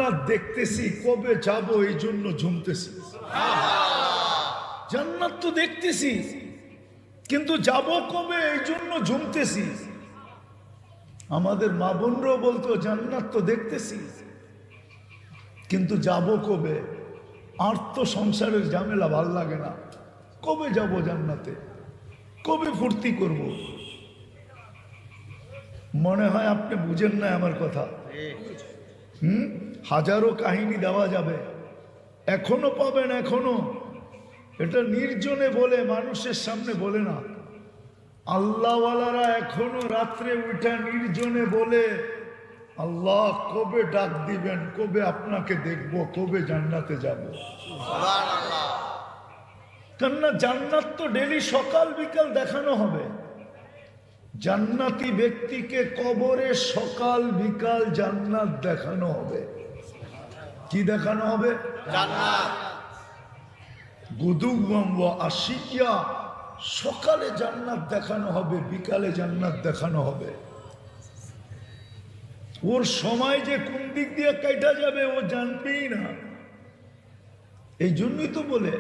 জান্নাত দেখতেছি, কবে যাব এই জন্য ঝুমতেছি। জান্নাত তো দেখতেছি, কিন্তু যাব কবে এই জন্য ঝুমতেছি। আমাদের মা বোনরাও বলতো জান্নাত তো দেখতেছি, কিন্তু যাব কবে? আর তো সংসারের ঝামেলা ভাল লাগে না, কবে যাব জান্নাতে, কবে ফুর্তি করব? মনে হয় আপনি বুঝেন না আমার কথা। হাজারো কাহিনী দেওয়া যাবে, এখনো পাবেন, এখনো। এটা নির্জনে বলে, মানুষের সামনে বলে না। আল্লাহওয়ালারা এখনো রাত্রে উঠা নির্জনে বলে, আল্লাহ কবে ডাক দিবেন, কবে আপনাকে দেখব, কবে জান্নাতে যাব। কেননা জান্নাত তো ডেলি সকাল বিকাল দেখানো হবে। জান্নাতি ব্যক্তিকে কবরে সকাল বিকাল জান্নাত দেখানো হবে। কি দেখানো হবে? জান্নাত। গুদুওয়াম ওয়া আশিয়া, সকালে জান্নাত দেখানো হবে, বিকালে জান্নাত দেখানো হবে। ওর সময় যে কোন দিক দিয়ে কাটা যাবে ও জানবেই না। এই জন্যই তো বলে,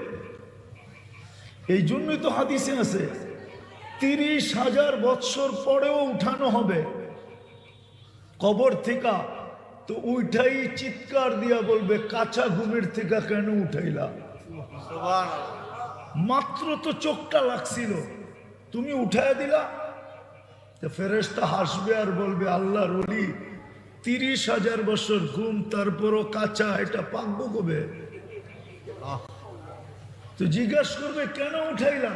এই জন্যই তো হাদিসে আছে 30,000 বৎসর পরেও উঠানো হবে কবর থেকে। তো উঠাই চিৎকার দিয়া বলবে, কাঁচা ঘুমের থেকে কেন উঠাইলা? মাত্র তো চোখটা লাগছিল, তুমি উঠায় দিলা। তো ফেরেশতা হাসবে আর বলবে, আল্লাহর ওলি 30,000 বছর ঘুম, তারপরও কাঁচা, এটা পাকবো কবে? তো জিজ্ঞাসা করবে, কেন উঠাইলা?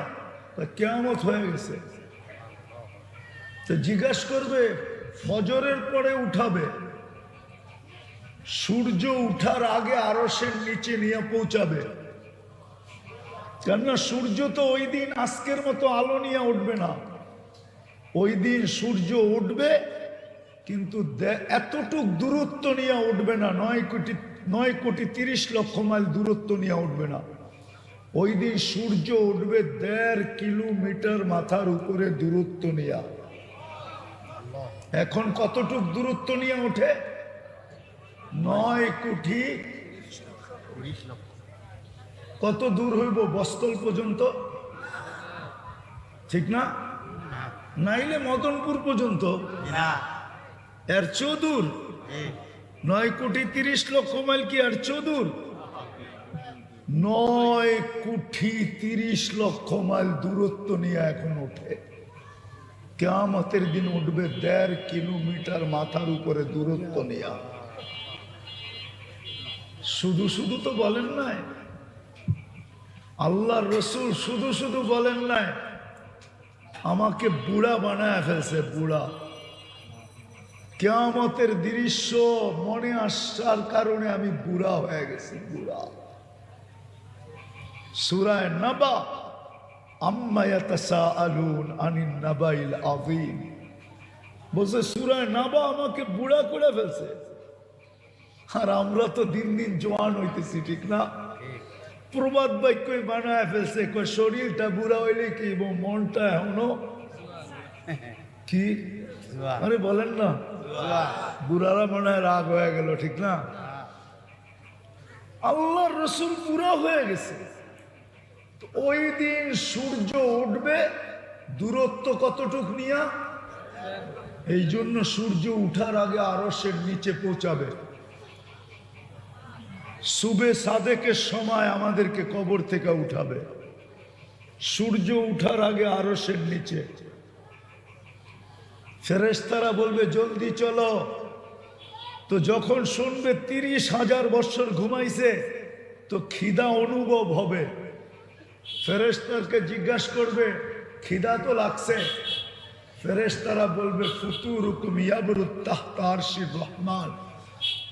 কিয়ামত হয়ে গেছে। তো জিজ্ঞাসা করবে, ফজরের পরে উঠাবে, সূর্য উঠার আগে আরশের নিচে নিয়ে পৌঁছাবে। কেননা সূর্য তো ওই দিন আজকের মতো আলো নিয়ে উঠবে না। ওই দিন সূর্য উঠবে, কিন্তু এতটুক দূরত্ব নিয়ে উঠবে না, 9,30,00,000 মাইল দূরত্ব নিয়ে উঠবে না। ওই দিন সূর্য উঠবে 1.5 কিলোমিটার মাথার উপরে দূরত্ব নিয়ে। এখন কতটুক দূরত্ব নিয়ে ওঠে? 9,30,00,000। কত দূর হইব? বস্তল পর্যন্ত, ঠিক না? নাইলে মদনপুর পর্যন্ত, এর চেয়েও দূর। 9,30,00,000 মাইল কি আর চেয়েও দূর? 9,30,00,000 মাইল দূরত্ব নিয়ে এখন ওঠে। কিয়ামতের দিন উঠবে 1.5 কিলোমিটার মাথার উপরে দূরত্ব নিয়ে। শুধু শুধু তো বলেন নাই, আল্লাহর রসুল শুধু শুধু বলেন নাই, আমাকে বুড়া বানায় ফেলছে, বুড়া। কিয়ামতের দৃশ্য মনে আসার কারণে আমি বুড়া হয়ে গেছি, বুড়া। সূরা নাবা, আম্মা ইয়াতাসাআলুন আনিন নাবাইল আযীম, বলছে সূরা নাবা আমাকে বুড়া করে ফেলছে। আর আমরা তো দিন দিন জোয়ান হইতেছি, ঠিক না? প্রবাদ বাক্যই বানায় ফেলছে, শরীরটা বুড়া হইলে কি মনটা এখনো কি? আরে বলেন না, বুড়ারা মনে হয় রাগ হয়ে গেল, ঠিক না? আল্লাহর রসুল বুড়া হয়ে গেছে। ওই দিন সূর্য উঠবে, দূরত্ব কতটুক নিয়া? এই জন্য সূর্য উঠার আগে আরশের নিচে পৌঁছাবে। সুবে সাদেকের সময় আমাদেরকে কবর থেকে উঠাবে, সূর্য উঠার আগে আরশের নিচে। ফেরেশতারা বলবে জলদি চলো। তো যখন শুনবে 30,000 বছর ঘুমাইছে, তো খিদা অনুভব হবে। ফেরেশতাকে জিজ্ঞাসা করবে, খিদা তো লাগছে? ফেরেশতারা বলবে, ফুতুরুকুম ইয়াবরুত তাহতা আরশির রহমান,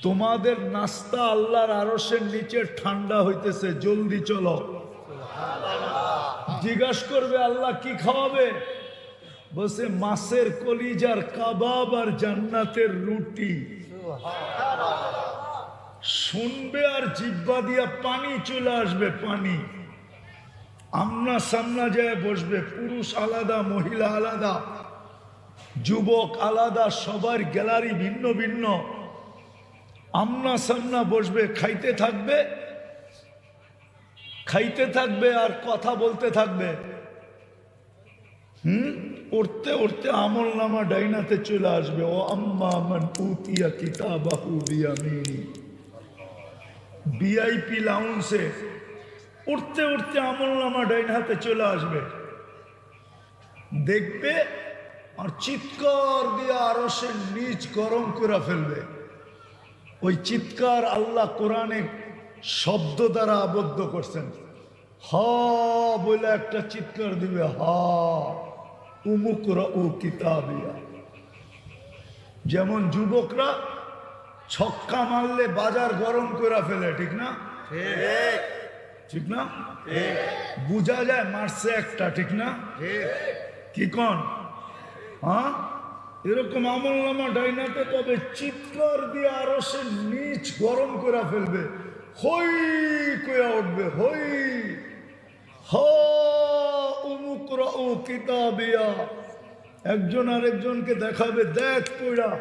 তোমাদের নাস্তা আল্লাহর আরশের নিচে ঠান্ডা হইতেছে, জলদি চলো। জিজ্ঞাসা করবে, আল্লাহ কি খাওয়াবে? বলছে মাছের কলিজার কাবাব আর জান্নাতের রুটি। শুনবে আর জিহ্বা দিয়া পানি চলে আসবে, পানি। আমনা সামনা যায় বসবে, পুরুষ আলাদা, মহিলা আলাদা, যুবক আলাদা, সবার গ্যালারি ভিন্ন ভিন্ন। আমনা সামনা বসবে, খাইতে থাকবে আর কথা বলতে থাকবে। উঠতে উঠতে আমল নামা ডাইনাতে চলে আসবে। ও আম্মা মান উতিয়া কিতাবাহু বিয়ামিনি, ভিআইপি লাউঞ্জে উঠতে উঠতে আমল নামা ডাইন হাতে চলে আসবে, দেখবে আর চিৎকার দিয়ে আরশের নিচ গরম করে ফেলবে। ওই চিৎকার আল্লাহ কোরআনে শব্দ দ্বারা আবদ্ধ করছেন। হা বলে একটা চিৎকার দিবে, হা উমুকরাউ কিতাবিয়া। যেমন যুবকরা ছক্কা মারলে বাজার গরম করে ফেলে, ঠিক না? ঠিক না? বুঝা যায় মারছে একটা, ঠিক না? কি কন? হ্যাঁ, এরকম আমল নামা ডাইনাতে তবে চিৎকার দিয়ে আরো সে নিচ গরম করে ফেলবে, হই কইয়া উঠবে, হই হা উমুকরাউ কিতাবিয়া। একজন আরেকজনকে দেখাবে, দেখ পড়া।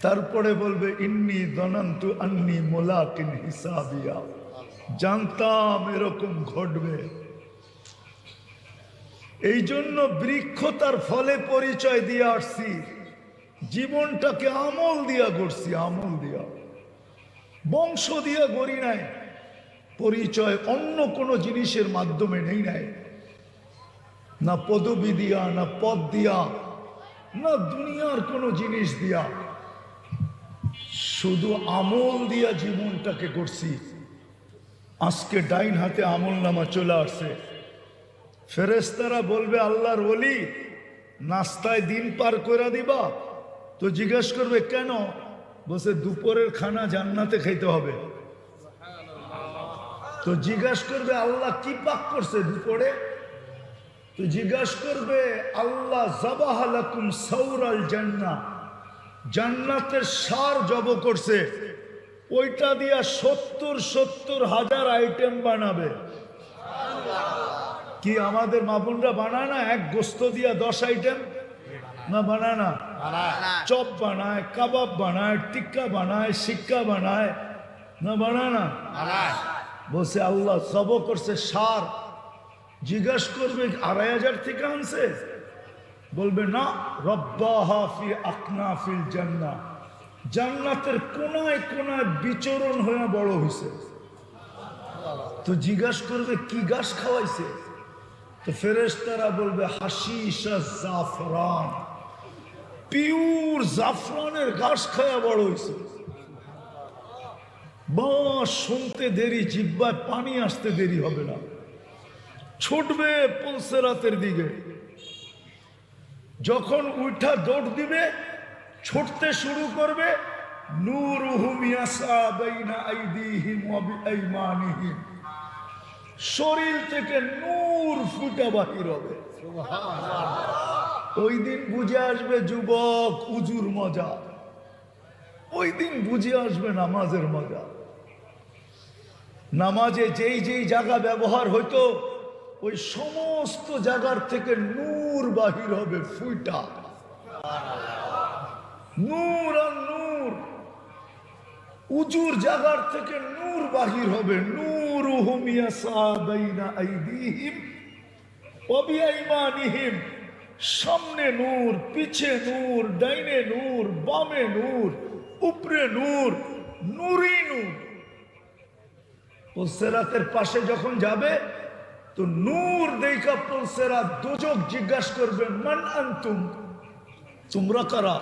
তারপরে বলবে ইন্নী দনন্তু আন্নী মুলাকিন হিসাবিয়া। জানতাম এরকম ঘটবে। এই জন্য বৃক্ষ তার ফলে পরিচয় দিয়ে আসছি, জীবনটাকে আমল দিয়া গড়ছি, আমল দিয়া, বংশ দিয়া গড়ি নাই। পরিচয় অন্য কোনো জিনিসের মাধ্যমে নেই নাই, না পদবি দিয়া, না পদ দিয়া, না দুনিয়ার কোনো জিনিস দিয়া, শুধু আমল দিয়া জীবনটাকে করছি। আজকে ডাইন হাতে আমল নামা চলে আসছে। ফেরেশতারা বলবে আল্লাহর ওলি নাস্তায় দিন পার করে দিবা। তো জিজ্ঞেস করবে কেন? বসে দুপুরের খানা জান্নাতে খাইতে হবে। তো জিজ্ঞেস করবে আল্লাহ কি পাক করছে দুপুরে? তো জিজ্ঞেস করবে আল্লাহ যাবাহ লাকুম সাউরাল জান্নাহ, জান্নাতের সার জব করছে, ওইটা দিয়া ৭০,০০০ আইটেম বানাবে। কি আমাদের মাবুনরা বানায় না? এক গোস্ত দিয়া 10 আইটেম না বানায় না? চপ বানায়, কাবাব বানায়, টিক্কা বানায়, শিক্কা বানায় না বানায় না? বলছে আল্লাহ জব করছে সার। জিজ্ঞেস করবে ২৫০০ থেকে আনছে? বলবে না, রব্বাহা ফি আকনাফিল জান্নাহ, জান্নাতের কোনায় কোনায় বিচরণ হয়ে বড় হয়েছে। তো জিজ্ঞাসা করবে কি ঘাস খাওয়াইছে? তো ফেরেশতারা বলবে হাশিশা জাফরান, পিওর জাফরানের ঘাস খাওয়া বড় হয়েছে। বাস শুনতে দেরি, জিহ্বায় পানি আসতে দেরি হবে না, ছুটবে পুলসেরাতের দিকে। যখন উঠা দৌড় দিবে, ছুটতে শুরু করবে, নূরুহুম ইয়াসা বাইনা আইদিহিম ওয়া বিআইমানিহিম, শরীর থেকে নূর ফুটা বাহির হবে। ওই দিন বুঝে আসবে যুবক উজুর মজা, ওই দিন বুঝে আসবে নামাজের মজা। নামাজে যেই যেই জায়গা ব্যবহার হইতো, ওই সমস্ত জায়গার থেকে নূর বাহির হবে ফুটা, নূর আর নূর। উজুর জায়গার থেকে নূর বাহির হবে, নূরুহুম ইয়াসা বাইনা আইদিহিম ওয়া বিআইমানিহিম, সামনে নূর, পিছে নূর, ডাইনে নূর, বামে নূর, উপরে নূর, নূরই নূর। পুলসেরাতের পাশে যখন যাবে তো নূর দেখা পুলসেরাত দোজক জিজ্ঞাসা করবে মান আনতুম, তোমরা কারা?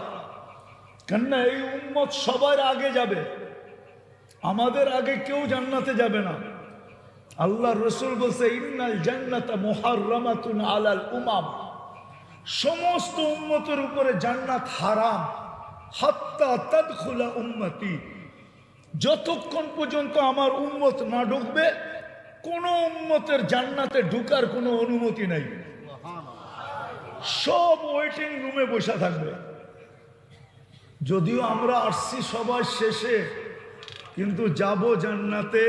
কেননা এই উম্মত সবার আগে যাবে, আমাদের আগে কেউ জান্নাতে যাবে না। আল্লাহ রসুল বলছে ইন্নাল জান্নাতা মুহাররামাতুন আলাল উমাম, সমস্ত উম্মতের উপরে জান্নাত হারাম, হাত্তা তাদখুলা উম্মতি, যতক্ষণ পর্যন্ত আমার উম্মত না ঢুকবে কোন উম্মতের জান্নাতে ঢুকার কোনো অনুমতি নাই। সব ওয়েটিং রুমে বসে থাকবে। যদিও আমরা আসছি সবার শেষে, কিন্তু যাব জান্নাতে,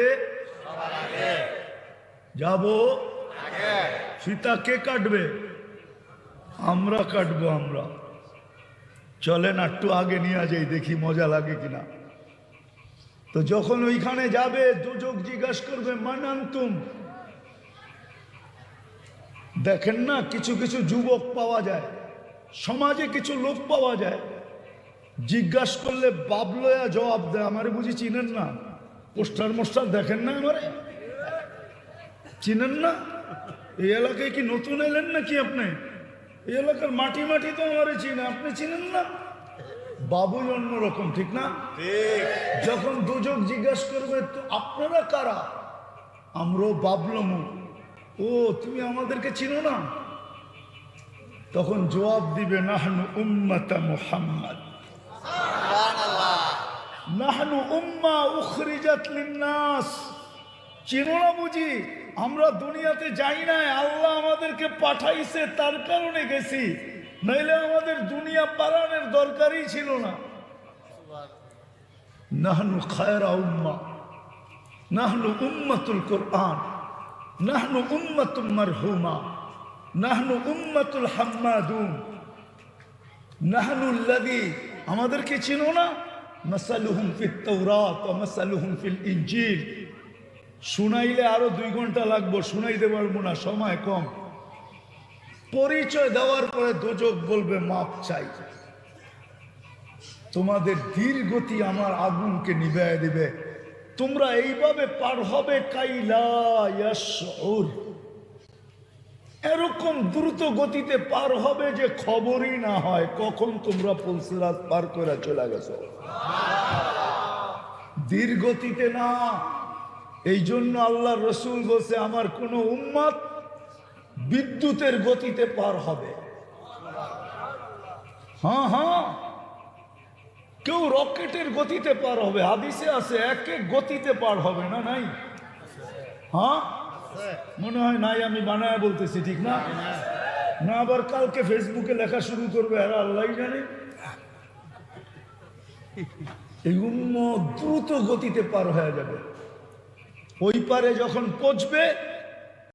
যাব। ফিতা কে কাটবে? আমরা কাটবো। আমরা চলেন একটু আগে নিয়ে যাই, দেখি মজা লাগে কিনা। তো যখন ওইখানে যাবে দুজক জিজ্ঞাসা করবে মানান্তুম। দেখেন না, কিছু কিছু যুবক পাওয়া যায়, সমাজে কিছু লোক পাওয়া যায়, জিজ্ঞাসা করলে বাবলয়া জবাব দেয়, আমারে বুঝি চিনেন না? পোস্টার মোস্টার দেখেন না, আমারে চিনেন না? এই এলাকায় কি নতুন এলেন নাকি আপনি? এই এলাকার মাটি মাটি তো আমারে চিনে, আপনি চিনেন না? বাবুই অন্যরকম, ঠিক না? যখন দুজক জিজ্ঞাসা করবে তো আপনারা কারা, আমরাও বাবলমু, ও তুমি আমাদেরকে চিনো না? তখন জবাব দিবে নাহনু উম্মাতা মুহাম্মদ, নাহনু উম্মা উখরিজাত লিন্নাস। চিনো না বুঝি? আমরা দুনিয়াতে যাই নাই, আল্লাহ আমাদেরকে পাঠাইছে, তার কারণে গেছি, নইলে আমাদের দুনিয়া পালানোর দরকারই ছিল না। নাহনু খায়রা উম্মা, নাহনু উম্মাতুল কুরআন, নাহনু উম্মাতুম মারহুমা, নাহনু উম্মাতুল হাম্মাদুন, নাহনু আল্লাযী, আমাদেরকে চিনো না? মাসালুহুম ফিত তাওরাত ওয়া মাসালুহুম ফিল ইনজিল। শুনাইলে আরো 2 ঘন্টা লাগবে, শুনাইতে পারবো না, সময় কম। পরিচয় দেওয়ার পরে দোজক বলবে মাপ চাই। তোমাদের ধীর গতি আমার আগুনকে নিভাইয়া দিবে, তোমরা এইভাবে পার হবে কাইলা ইয়াশউর, এরকম দ্রুত গতিতে পার হবে যে খবরই না হয় কখন তোমরা পুলসিরাত পার করে চলে গেছো। ধীর গতিতে না। এই জন্য আল্লাহ রসুল বলছে আমার কোন উম্মত বিদ্যুতের গতিতে পার হবে। হ্যাঁ হ্যাঁ, কেউ রকেটের গতিতে পার হবে, হাদিসে আছে এক এক গতিতে পার হবে না, নাই? হ্যাঁ মনে হয় নাই, আমি বানায় বলতেছি, ঠিক না? না আবার কালকে ফেসবুকে লেখা শুরু করবে, আর আল্লাহ জানে। এই উম্মত দ্রুত গতিতে পার হয়ে যাবে। ওই পারে যখন পৌঁছবে